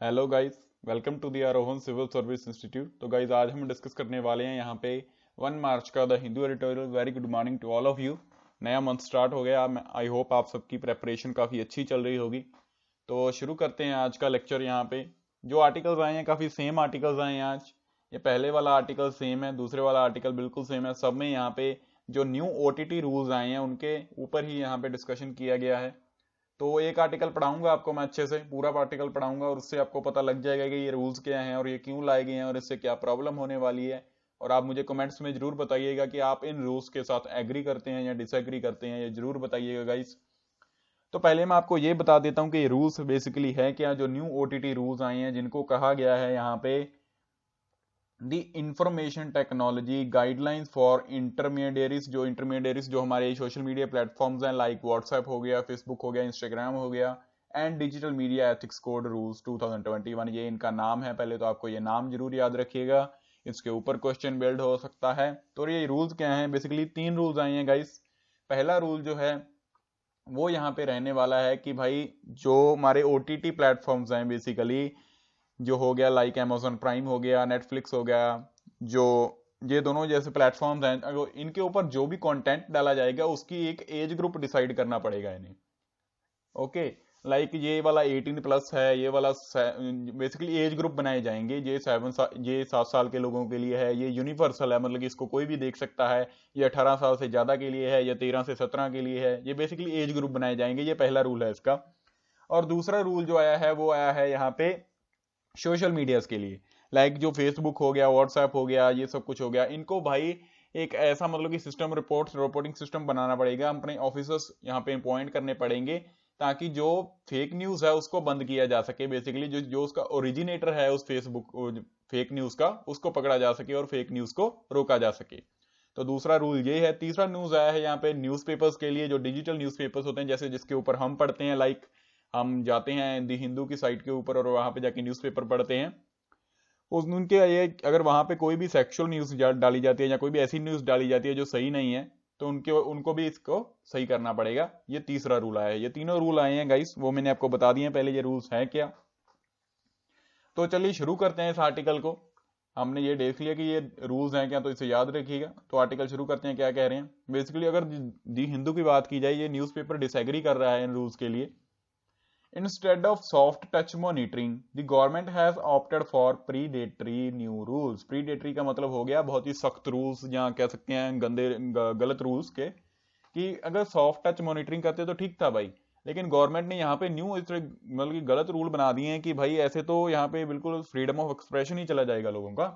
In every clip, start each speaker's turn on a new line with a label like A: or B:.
A: Hello guys, welcome to the Arohan civil service institute. तो guys आज हम डिस्कस करने वाले हैं यहाँ पे 1 मार्च का the Hindu editorial. Very good morning to all of you. नया मंथ स्टार्ट हो गया। आई होप आप सबकी प्रेपरेशन काफ़ी अच्छी चल रही होगी। तो शुरू करते हैं आज का लेक्चर। यहाँ पे जो आर्टिकल्स आए हैं काफ़ी सेम आर्टिकल्स आए हैं आज। ये पहले वाला आर्टिकल सेम है, दूसरे वाला आर्टिकल बिल्कुल सेम है। सब में यहाँ पे जो न्यू OTT रूल्स आए हैं उनके ऊपर ही यहाँ पे डिस्कशन किया गया है। तो एक आर्टिकल पढ़ाऊंगा आपको मैं, अच्छे से पूरा आर्टिकल पढ़ाऊंगा और उससे आपको पता लग जाएगा कि ये रूल्स क्या हैं और ये क्यों लाए गए हैं और इससे क्या प्रॉब्लम होने वाली है। और आप मुझे कमेंट्स में जरूर बताइएगा कि आप इन रूल्स के साथ एग्री करते हैं या डिसएग्री करते हैं, ये जरूर बताइएगा गाइस। तो पहले मैं आपको ये बता देता हूँ कि ये रूल्स बेसिकली है क्या। जो न्यू OTT रूल्स आए हैं जिनको कहा गया है यहाँ पे दी information technology guidelines for intermediaries. जो इंटरमीडियरीज जो हमारे सोशल मीडिया प्लेटफॉर्म्स हैं, लाइक व्हाट्सएप हो गया, फेसबुक हो गया, इंस्टाग्राम हो गया, and digital media ethics code rules 2021, ये इनका नाम है। पहले तो आपको ये नाम जरूर याद रखिएगा, इसके ऊपर क्वेश्चन बिल्ड हो सकता है। तो ये रूल्स क्या हैं, बेसिकली 3 रूल्स आए हैं गाइस। पहला रूल जो है वो यहाँ पे रहने वाला है कि भाई जो हमारे OTT प्लेटफॉर्म्स हैं बेसिकली, जो हो गया लाइक Amazon प्राइम हो गया, नेटफ्लिक्स हो गया, जो ये दोनों जैसे प्लेटफॉर्म्स हैं, इनके ऊपर जो भी कंटेंट डाला जाएगा उसकी एक एज ग्रुप डिसाइड करना पड़ेगा इन्हें। ओके, लाइक ये वाला 18+ है, ये वाला बेसिकली एज ग्रुप बनाए जाएंगे। ये 7 साल के लोगों के लिए है, ये यूनिवर्सल है, मतलब कि इसको कोई भी देख सकता है। ये 18 साल से ज्यादा के लिए है, ये 13 से 17 के लिए है। ये बेसिकली एज ग्रुप बनाए जाएंगे, ये पहला रूल है इसका। और दूसरा रूल जो आया है वो आया है यहाँ पे सोशल मीडियाज के लिए, लाइक जो फेसबुक हो गया, व्हाट्सएप हो गया, ये सब कुछ हो गया। इनको भाई एक ऐसा मतलब कि सिस्टम, रिपोर्टिंग सिस्टम बनाना पड़ेगा, अपने ऑफिसर्स यहाँ पे अपॉइंट करने पड़ेंगे, ताकि जो फेक न्यूज है उसको बंद किया जा सके। बेसिकली जो जो उसका ओरिजिनेटर है उस फेसबुक फेक न्यूज का, उसको पकड़ा जा सके और फेक न्यूज को रोका जा सके। तो दूसरा रूल ये है। तीसरा न्यूज आया है यहाँ पे न्यूज़पेपर्स के लिए, जो डिजिटल न्यूज़पेपर्स होते हैं, जैसे जिसके ऊपर हम पढ़ते हैं, लाइक हम जाते हैं दी हिंदू की साइट के ऊपर और वहां पे जाके न्यूज़पेपर पढ़ते हैं। उनके ये अगर वहां पे कोई भी सेक्सुअल न्यूज डाली जाती है या कोई भी ऐसी न्यूज डाली जाती है जो सही नहीं है, तो उनको भी इसको सही करना पड़ेगा। ये तीसरा रूल आया है। ये तीनों रूल आए हैं गाइस, वो मैंने आपको बता दिए हैं पहले ये रूल्स हैं क्या। तो चलिए शुरू करते हैं इस आर्टिकल को। हमने ये देख लिया कि ये रूल्स हैं क्या, तो इसे याद रखिएगा। तो आर्टिकल शुरू करते हैं, क्या कह रहे हैं। बेसिकली अगर दी हिंदू की बात की जाए, ये न्यूज़पेपर डिसएग्री कर रहा है इन रूल्स के लिए। Instead of soft touch monitoring, the government has opted for predatory new rules। predatory का मतलब हो गया बहुत ही सख्त रूल्स, या कह सकते हैं गलत रूल्स के। कि अगर सॉफ्ट टच मॉनिटरिंग करते तो ठीक था भाई, लेकिन गवर्नमेंट ने यहाँ पे न्यू इस तरह मतलब कि गलत रूल बना दिए हैं कि भाई ऐसे तो यहाँ पे बिल्कुल फ्रीडम ऑफ एक्सप्रेशन ही चला जाएगा लोगों का,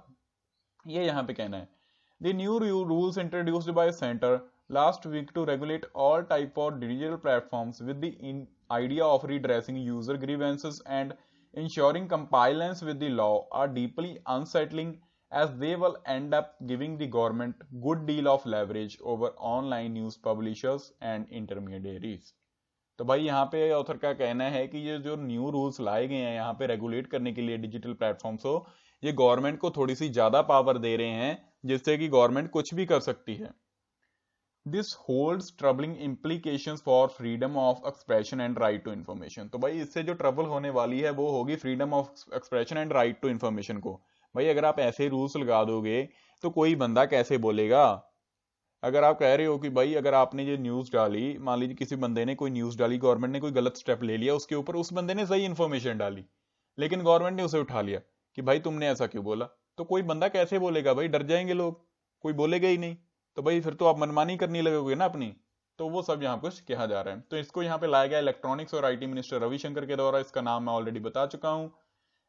A: ये यहाँ पे कहना है। The new rules introduced by Center last week to regulate all type of digital platforms with the idea of redressing user grievances and ensuring compliance with the law are deeply unsettling, as they will end up giving the government good deal of leverage over online news publishers and intermediaries। तो भाई यहाँ पे author का कहना है कि ये जो न्यू रूल्स लाए गए हैं यहाँ पे रेगुलेट करने के लिए डिजिटल प्लेटफॉर्म्स को, ये गवर्नमेंट को थोड़ी सी ज्यादा पावर दे रहे हैं, जिससे कि गवर्नमेंट कुछ भी कर सकती है। This holds troubling implications for freedom of expression and right to information. तो भाई इससे जो ट्रबल होने वाली है वो होगी freedom of expression and right to information को। भाई अगर आप ऐसे रूल्स लगा दोगे तो कोई बंदा कैसे बोलेगा। अगर आप कह रहे हो कि भाई अगर आपने ये न्यूज डाली, मान लीजिए किसी बंदे ने कोई न्यूज डाली, गवर्नमेंट ने कोई गलत स्टेप ले लिया उसके ऊपर, उस बंदे ने सही इन्फॉर्मेशन डाली लेकिन गवर्नमेंट ने उसे उठा लिया कि भाई तुमने ऐसा क्यों बोला, तो कोई बंदा कैसे बोलेगा भाई, डर जाएंगे लोग, कोई बोलेगा ही नहीं। तो भाई फिर तो आप मनमानी करने लगोगे ना अपनी। तो वो सब यहाँ कुछ कहा जा रहा है। तो इसको यहाँ पे लाया गया इलेक्ट्रॉनिक्स और IT मिनिस्टर रविशंकर के द्वारा। इसका नाम मैं ऑलरेडी बता चुका हूँ।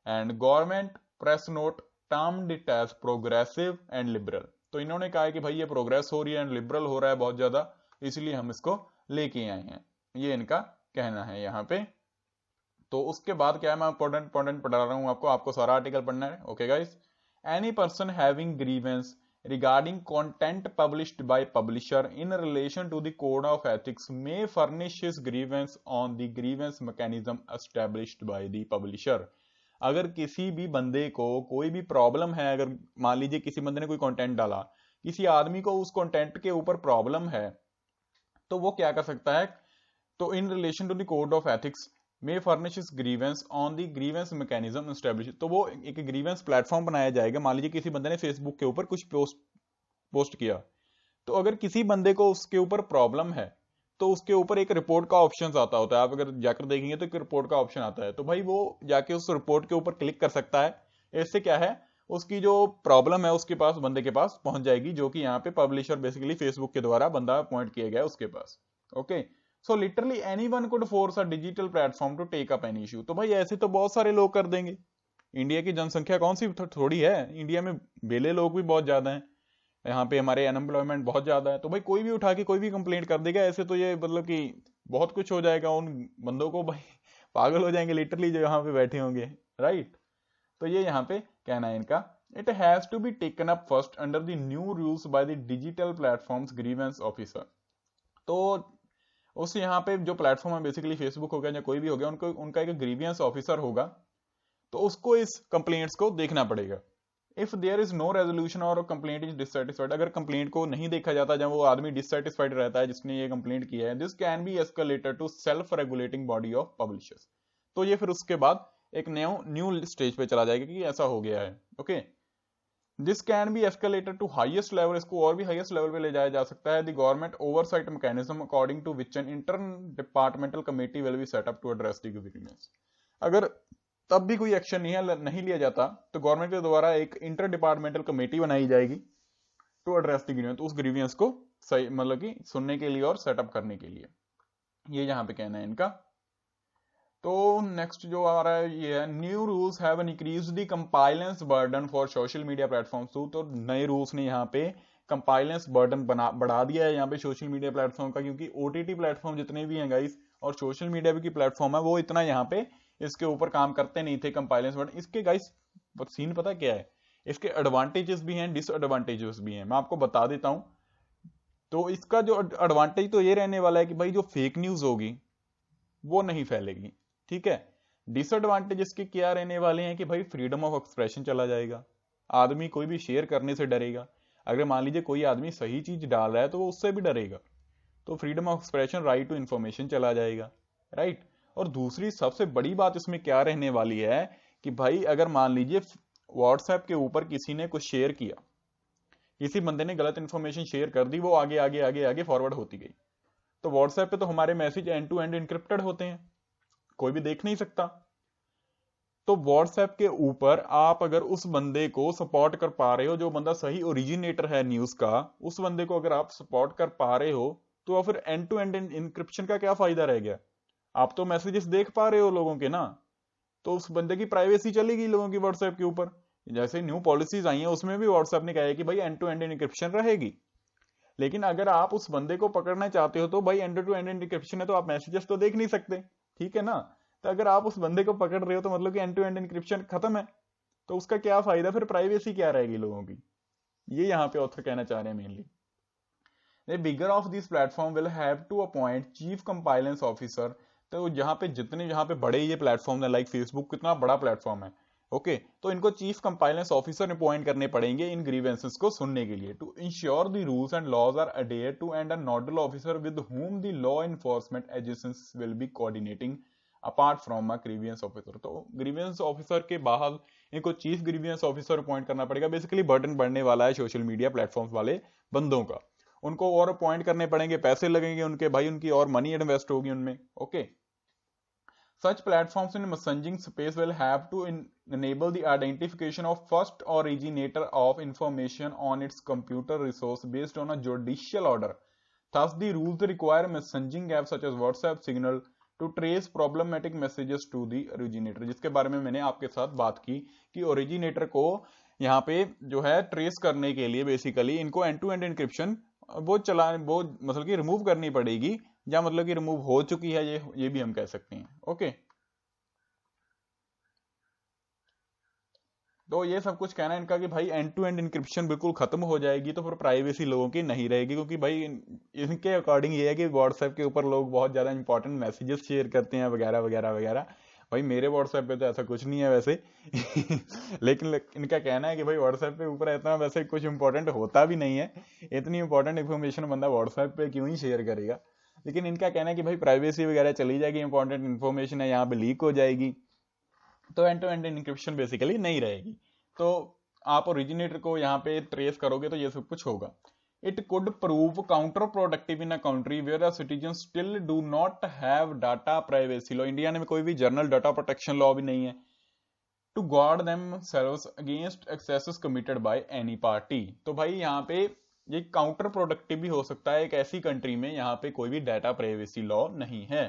A: And government press note termed it as progressive and liberal. तो इन्होंने कहा है कि भाई ये प्रोग्रेस हो रही है एंड लिबरल हो रहा है बहुत ज्यादा, इसलिए हम इसको लेके आए हैं, ये इनका कहना है यहाँ पे। तो उसके बाद क्या है, मैं इंपॉर्टेंट पढ़ा रहा हूँ आपको सारा आर्टिकल पढ़ना है। Okay guys, any person having grievance regarding content published by publisher in relation to the code of ethics may furnish his grievance on the grievance mechanism established by the publisher। अगर किसी भी बंदे को कोई भी problem है, अगर मान लीजिए किसी बंदे ने कोई कंटेंट डाला, किसी आदमी को उस कंटेंट के ऊपर प्रॉब्लम है, तो वो क्या कर सकता है। तो in relation to the code of ethics, may furnish grievance on the grievance mechanism establish. तो वो एक ग्रीवेंस प्लेटफॉर्म बनाया जाएगा। मान लीजिए किसी बंदे ने फेसबुक के ऊपर कुछ पोस्ट किया, तो अगर किसी बंदे को उसके ऊपर प्रॉब्लम है तो उसके ऊपर एक रिपोर्ट का ऑप्शन आता होता है। आप अगर जाकर देखेंगे तो एक रिपोर्ट का ऑप्शन आता है, तो भाई वो जाके उस रिपोर्ट के ऊपर क्लिक कर सकता है। इससे क्या है, उसकी जो प्रॉब्लम है उसके पास, बंदे के पास पहुंच जाएगी, जो कि यहाँ पे पब्लिशर बेसिकली फेसबुक के द्वारा बंदा अपॉइंट किया गया उसके पास। Okay, so literally anyone could force a digital platform to take up an issue. तो भाई ऐसे तो बहुत सारे लोग कर देंगे। इंडिया की जनसंख्या कौन सी थोड़ी है, इंडिया में बेले लोग भी बहुत ज्यादा हैं, यहाँ पे हमारे अनएम्प्लॉयमेंट बहुत ज्यादा है। तो भाई कोई भी उठा के कोई भी कंप्लेंट कर देगा ऐसे, तो ये मतलब कि बहुत कुछ हो जाएगा उन बंदों को, भाई पागल हो जाएंगे लिटरली जो यहाँ पे बैठे होंगे, राइट। तो ये यहाँ पे कहना है इनका, it has to be taken up first under the new rules by the digital platforms grievance officer. तो उस यहाँ पे जो प्लेटफॉर्म है बेसिकली फेसबुक हो गया या कोई भी हो गया, उनको उनका एक ग्रीवियंस ऑफिसर होगा, तो उसको इस कंप्लेंट्स को देखना पड़ेगा। If there is no resolution और कंप्लेंट इज डिससेटिस्फाइड, अगर कंप्लेंट को नहीं देखा जाता, जब वो आदमी डिससेटिस्फाइड रहता है जिसने ये कंप्लेंट किया है, this can be escalated to self regulating body of publishers. तो ये फिर उसके बाद एक न्यू स्टेज पे चला जाएगा कि ऐसा हो गया है। Okay, this can be escalated to highest level, इसको और भी हाईएस्ट लेवल पे ले जाया जा सकता है। The government oversight mechanism according to which an inter departmental committee will be set up to address the grievance. अगर तब भी कोई एक्शन नहीं लिया जाता, तो गवर्नमेंट के द्वारा एक इंटर डिपार्टमेंटल कमेटी बनाई जाएगी टू एड्रेस द ग्रीवेंस, उस ग्रीवेंस को सही मतलब कि सुनने के लिए और सेटअप करने के लिए। ये यहाँ पे कहना है इनका। तो नेक्स्ट जो आ रहा है ये है, new rules have increased the compliance burden for social media platforms too. तो नए रूल्स ने यहाँ पे कंपाइलेंस बर्डन बढ़ा दिया है यहाँ पे सोशल मीडिया प्लेटफॉर्म का, क्योंकि ओटीटी प्लेटफॉर्म जितने भी हैं गाइस और सोशल मीडिया की प्लेटफॉर्म है, वो इतना यहाँ पे इसके ऊपर काम करते नहीं थे कंपाइलेंस बर्डन। इसके गाइस सीन पता क्या है, इसके एडवांटेजेस भी हैं, डिसएडवांटेजेस भी हैं, मैं आपको बता देता हूं। तो इसका जो एडवांटेज तो ये रहने वाला है कि भाई जो फेक न्यूज होगी वो नहीं फैलेगी, ठीक है। डिसएडवांटेज इसके क्या रहने वाले हैं कि भाई फ्रीडम ऑफ एक्सप्रेशन चला जाएगा, आदमी कोई भी शेयर करने से डरेगा। अगर मान लीजिए कोई आदमी सही चीज डाल रहा है तो वो उससे भी डरेगा, तो freedom of expression, right to information चला जाएगा, राइट। और दूसरी सबसे बड़ी बात इसमें क्या रहने वाली है कि भाई अगर मान लीजिए व्हाट्सएप के ऊपर किसी ने कुछ शेयर किया, किसी बंदे ने गलत इंफॉर्मेशन शेयर कर दी, वो आगे आगे आगे आगे फॉरवर्ड होती गई, तो व्हाट्सएप पे तो हमारे message end to end encrypted होते हैं, कोई भी देख नहीं सकता। तो व्हाट्सएप के ऊपर आप अगर उस बंदे को सपोर्ट कर पा रहे हो, जो बंदा सही ओरिजिनेटर है न्यूज का, उस बंदे को अगर आप सपोर्ट कर पा रहे हो, तो फिर एंड टू एंड इंक्रिप्शन का क्या फायदा रह गया। आप तो मैसेजेस देख पा रहे हो लोगों के ना, तो उस बंदे की प्राइवेसी चलेगी लोगों की व्हाट्सएप के ऊपर। जैसे न्यू पॉलिसीज आई हैं उसमें भी व्हाट्सएप ने कहा है कि भाई एंड टू एंड इंक्रिप्शन रहेगी, लेकिन अगर आप उस बंदे को पकड़ना चाहते हो तो भाई एंड टू एंड इंक्रिप्शन है, तो आप मैसेजेस तो देख नहीं सकते, ठीक है ना। तो अगर आप उस बंदे को पकड़ रहे हो तो मतलब कि एंड टू एंड इंक्रिप्शन खत्म है, तो उसका क्या फायदा, फिर प्राइवेसी क्या रहेगी लोगों की। ये यहाँ पे ऑथर कहना चाह रहे हैं mainly. The bigger of this platform will have to appoint chief compliance officer. तो जहाँ पे जितने यहाँ पे बड़े ये प्लेटफॉर्म है, लाइक फेसबुक कितना बड़ा प्लेटफॉर्म है, ओके, तो इनको चीफ कंपाइलेंस ऑफिसर अपॉइंट करने पड़ेंगे इन ग्रीवेंसेस को सुनने के लिए, to ensure the rules and laws are adhere to, and a nodal officer with whom the law enforcement agencies will be coordinating apart from a grievance officer. तो grievance officer के बाद इनको चीफ ग्रीवियंस ऑफिसर अपॉइंट करना पड़ेगा। Basically burden बढ़ने वाला है social media platform वाले बंदों का, उनको और अपॉइंट करने पड़ेंगे, पैसे लगेंगे उनके भाई, उनकी और मनी इन्वेस्ट होगी उनमें, okay. Such platforms in messaging space will have to enable the identification of first originator of information on its computer resource based on a judicial order. Thus, the rules require messaging apps such as WhatsApp, Signal to trace problematic messages to the originator, जिसके बारे में मैंने आपके साथ बात की कि originator को यहाँ पे जो है ट्रेस करने के लिए बेसिकली इनको एंड टू एंड इंक्रिप्शन वो मतलब कि रिमूव करनी पड़ेगी, या मतलब कि रिमूव हो चुकी है, ये भी हम कह सकते हैं, ओके। तो ये सब कुछ कहना है इनका कि भाई एंड टू एंड इंक्रिप्शन बिल्कुल खत्म हो जाएगी, तो फिर प्राइवेसी लोगों की नहीं रहेगी, क्योंकि भाई इनके अकॉर्डिंग ये है कि व्हाट्सएप के ऊपर लोग बहुत ज्यादा इंपॉर्टेंट मैसेजेस शेयर करते हैं वगैरह वगैरह वगैरह। भाई मेरे व्हाट्सएप पे तो ऐसा कुछ नहीं है वैसे लेकिन इनका कहना है कि भाई व्हाट्सएप पे ऊपर इतना वैसे कुछ इंपॉर्टेंट होता भी नहीं है, इतनी इंपॉर्टेंट इन्फॉर्मेशन बंदा व्हाट्सएप पे क्यों ही शेयर करेगा। लेकिन इनका कहना है कि भाई प्राइवेसी वगैरह चली जाएगी, इंपॉर्टेंट इन्फॉर्मेशन है यहाँ पे लीक हो जाएगी, तो end to end encryption basically नहीं रहेगी। तो आप ओरिजिनेटर को यहाँ पे ट्रेस करोगे तो ये सब कुछ होगा। It could prove counter productive in a country where the citizen still do not have data privacy law. India में कोई भी जर्नल डाटा प्रोटेक्शन लॉ भी नहीं है to guard themselves against excesses committed by any party. तो भाई यहाँ पे ये काउंटर प्रोडक्टिव भी हो सकता है एक ऐसी कंट्री में यहाँ पे कोई भी डाटा प्राइवेसी लॉ नहीं है।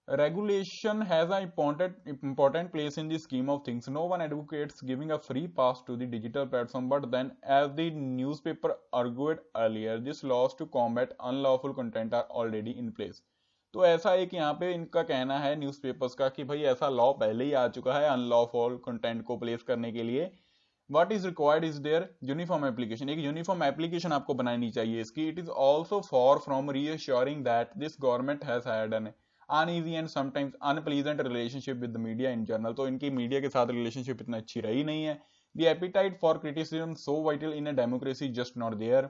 A: Regulation has an important place in the scheme of things. No one advocates giving a free pass to the digital platform, but then, as the newspaper argued earlier, these laws to combat unlawful content are already in place. तो ऐसा है कि यहाँ पे इनका कहना है newspapers का कि भाई ऐसा लॉ पहले ही आ चुका है अनलॉफुल कंटेंट को प्लेस करने के लिए। What is required is their uniform application. एक यूनिफॉर्म एप्लीकेशन आपको बनानी चाहिए इसकी। It is also far from reassuring that this government has had an uneasy and sometimes unpleasant relationship with the media in general. तो इनकी media के साथ relationship इतना अच्छी रही नहीं है। The appetite for criticism so vital in a democracy just not there.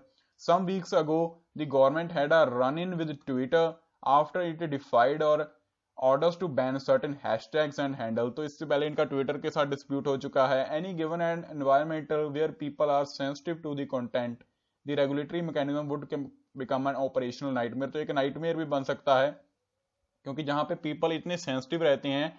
A: Some weeks ago, the government had a run-in with Twitter after it defied or orders to ban certain hashtags and handle. तो इससे पहले इनका Twitter के साथ dispute हो चुका है। Any given an environmental where people are sensitive to the content, the regulatory mechanism would become an operational nightmare. तो एक नाइटमेयर भी बन सकता है क्योंकि जहां पे पीपल इतने सेंसिटिव रहते हैं,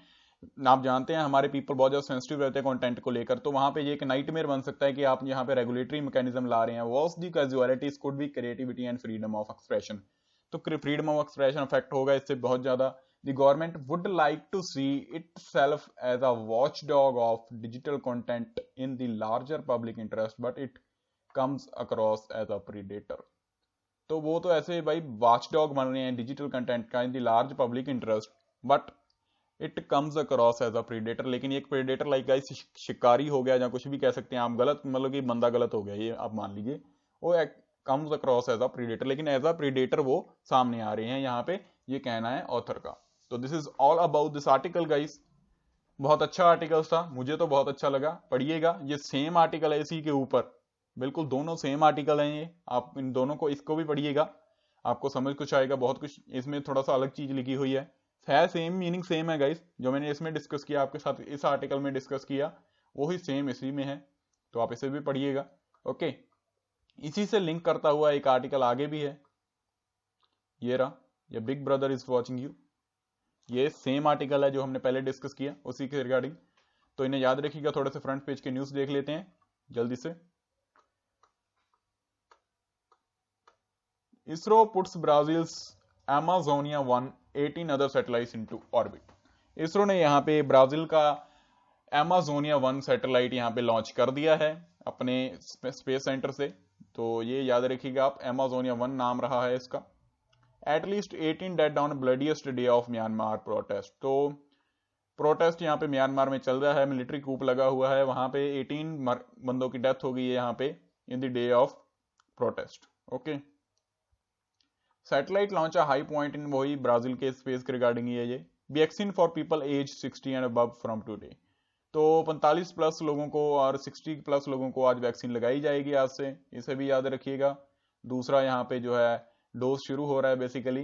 A: आप जानते हैं हमारे पीपल बहुत ज्यादा सेंसिटिव रहते हैं कंटेंट को लेकर, तो वहां पे ये एक नाइटमेयर बन सकता है कि आप यहाँ पे रेगुलेटरी मैकेनिज्म ला रहे हैं। Was the casualties could be creativity and freedom of expression. तो फ्रीडम ऑफ एक्सप्रेशन अफेक्ट होगा इससे बहुत ज्यादा। The government would like to see itself as a watch dog of digital content in the larger public interest, but it comes across as a predator. तो वो तो ऐसे भाई वॉचडॉग बन रहे हैं डिजिटल कंटेंट का in the large public interest, but it comes across as a predator. लेकिन एक प्रीडेटर लाइक गाइस शिकारी हो गया या कुछ भी कह सकते हैं आप, गलत मतलब कि बंदा गलत हो गया ये आप मान लीजिए, वो comes across as a predator, लेकिन एज अ प्रीडेटर वो सामने आ रहे हैं यहाँ पे, ये कहना है ऑथर का। तो this is all about this article guys. बहुत अच्छा आर्टिकल था, मुझे तो बहुत अच्छा लगा, पढ़िएगा। ये सेम आर्टिकल है इसी के ऊपर, बिल्कुल दोनों सेम आर्टिकल हैं ये, आप इन दोनों को इसको भी पढ़िएगा, आपको समझ कुछ आएगा। बहुत कुछ इसमें थोड़ा सा अलग चीज लिखी हुई है सेम मीनिंग सेम है गाइस, जो मैंने इसमें डिस्कस किया आपके साथ इस आर्टिकल में डिस्कस किया वही सेम इसी में है, तो आप इसे भी पढ़िएगा। ओके, इसी से लिंक करता हुआ एक आर्टिकल आगे भी है, ये रहा, ये big brother is watching you. ये सेम आर्टिकल है जो हमने पहले डिस्कस किया उसी के रिगार्डिंग, तो इन्हें याद रखिएगा। थोड़े से फ्रंट पेज के न्यूज देख लेते हैं जल्दी से। ISRO puts Brazil's Amazonia 1 18 other satellites into orbit. ISRO ने यहाँ पे ब्राजील का एमाजोनिया 1 सैटेलाइट यहाँ पे लॉन्च कर दिया है अपने स्पेस सेंटर से, तो ये याद रखिएगा आप, एमाजोनिया 1 नाम रहा है इसका। At least 18 dead on bloodiest day of Myanmar protest. तो प्रोटेस्ट यहाँ पे म्यांमार में चल रहा है, मिलिट्री कूप लगा हुआ है, वहां पे 18 बंदों की डेथ हो गई है यहाँ पे in the day of protest. Okay, satellite launch a high point in, वही ब्राजील के स्पेस के रिगार्डिंग ये vaccine for people as 60 and above from today. तो 45 प्लस लोगों को और 60 प्लस लोगों को आज वैक्सीन लगाई जाएगी आज से, इसे भी याद रखिएगा। दूसरा यहाँ पे जो है डोज शुरू हो रहा है बेसिकली,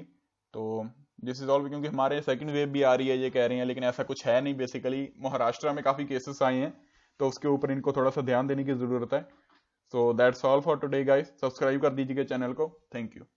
A: तो दिस इज ऑल, क्योंकि हमारे सेकंड वेव भी आ रही है ये कह रहे हैं, लेकिन ऐसा कुछ है नहीं। बेसिकली महाराष्ट्र में काफी केसेस आए हैं, तो उसके ऊपर इनको थोड़ा सा ध्यान देने की जरूरत है। So that's all for today guys, subscribe कर दीजिएगा चैनल को, थैंक यू।